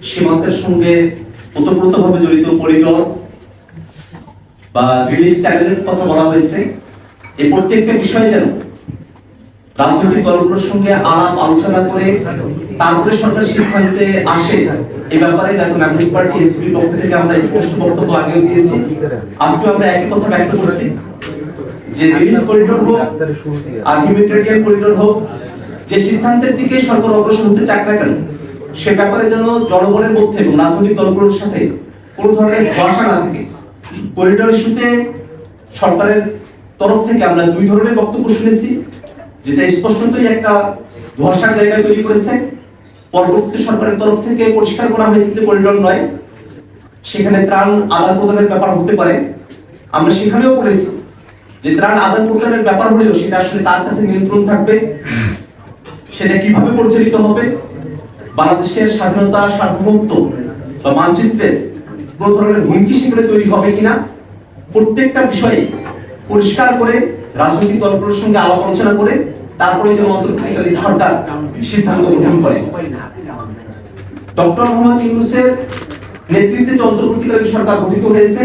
সীমান্তের সঙ্গে ওতপ্রোতভাবে জড়িত করিডোর বা রিলিফ চ্যানেলের কথা বলা হয়েছে। এই প্রত্যেকটা বিষয় যেন রাজনৈতিক দলগুলোর সঙ্গে আলাপ আলোচনা করে তারপরে সরকার সিদ্ধান্তে আসে, এই ব্যাপারে জাতীয় নাগরিক পার্টি এনসিপির পক্ষ থেকে আমরা স্পষ্ট বক্তব্য আগেও দিয়েছি, আজকে আমরা একই কথা ব্যক্ত করছি যে রিলিফ করিডোর হোক আর হিউম্যানিটেরিয়ান করিডোর হোক, যে সিদ্ধান্তের দিকে সরকার অগ্রসর হতে চাক না কেন সে ব্যাপারে যেন জনগণের মধ্যে এবং রাজনৈতিক দলগুলোর সাথে কোনো ধরনের ধোঁয়াশা না থাকে। করিডোর ইস্যুতে সরকারের তরফ থেকে আমরা দুই ধরনের বক্তব্য শুনেছি, যেটা স্পষ্টতই একটা ধোঁয়াশার জায়গায় তৈরি করেছে। পরবর্তী সরকারের তরফ থেকে পরিষ্কার করা হয়েছে যে করিডোর নয়, সেখানে ত্রাণ আদান প্রদানের ব্যাপার হতে পারে। আমরা সেখানেও বলেছি যে ত্রাণ আদান প্রদানের ব্যাপার হলেও সেটা আসলে তার কাছে নিয়ন্ত্রণ থাকবে, সেটা কিভাবে পরিচালিত হবে, বাংলাদেশের স্বাধীনতা সার্বভৌমত্ব বা মানচিত্রের কোন ধরনের হুমকি সেগুলো তৈরি হবে কিনা, প্রত্যেকটা বিষয়ে পরিষ্কার করে রাজনৈতিক দলগুলোর সঙ্গে আলাপ আলোচনা করে তারপরে যেন অন্তর্বর্তীকালীন সরকার সিদ্ধান্ত গ্রহণ করে। ডক্টর মোহাম্মদ ইউনূসের নেতৃত্বে যে অন্তর্বর্তীকালীন সরকার গঠিত হয়েছে,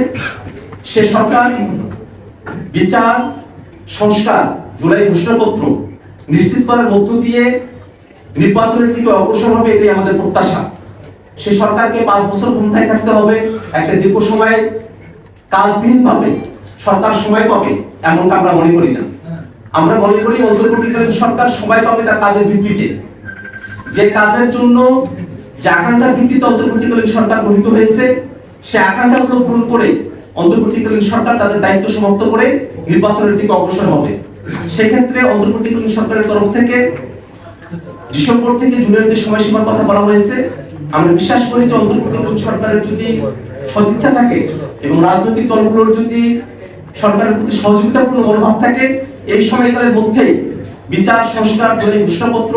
সে সরকার বিচার, সংস্কার, জুলাই ঘোষণাপত্র নিশ্চিত করার মধ্য দিয়ে নির্বাচনের দিকে অগ্রসর হবে, এটাই আমাদের প্রত্যাশা। সে সরকারকে 5 বছর ক্ষমতায় থাকতে হবে, একটা দীর্ঘ সময় কাজবিহীন ভাবে সরকার সময় পাবে এমনটা আমরা মনে করি না। আমরা মনে করি অন্তর্বর্তীকালীন সরকার সময় পাবে তার কাজের ভিত্তিতে, যে কাজের জন্য যে আকাঙ্ক্ষার ভিত্তিতে অন্তর্বর্তীকালীন সরকার গঠিত হয়েছে সে আকাঙ্ক্ষাগুলো পূরণ করে অন্তর্বর্তীকালীন সরকার তাদের দায়িত্ব সমাপ্ত করে নির্বাচনের দিকে অগ্রসর হবে। সেক্ষেত্রে অন্তর্বর্তীকালীন সরকারের তরফ থেকে ডিসেম্বর থেকে জুনের যে সময়সীমার কথা বলা হয়েছে, আমরা বিশ্বাস করি যে অন্তর্বর্তীকালীন সরকারের যদি সদিচ্ছা থাকে এবং রাজনৈতিক দলগুলোর যদি সরকারের প্রতি সহযোগিতাপূর্ণ মনোভাব থাকে, এই সময়কালের মধ্যে বিচার, সংস্কার, জুলাই ঘোষণাপত্র,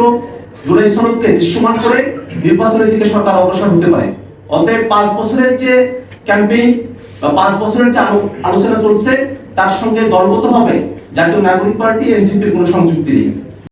জুলাই সনদকে দৃশ্যমান করে নির্বাচনের দিকে সরকার অগ্রসর হতে পারে। অতএব 5 বছরের যে ক্যাম্পেইন বা 5 বছরের যে আলোচনা চলছে তার সঙ্গে দলগতভাবে জাতীয় নাগরিক পার্টি এনসিপির কোনো সংযুক্তি নেই।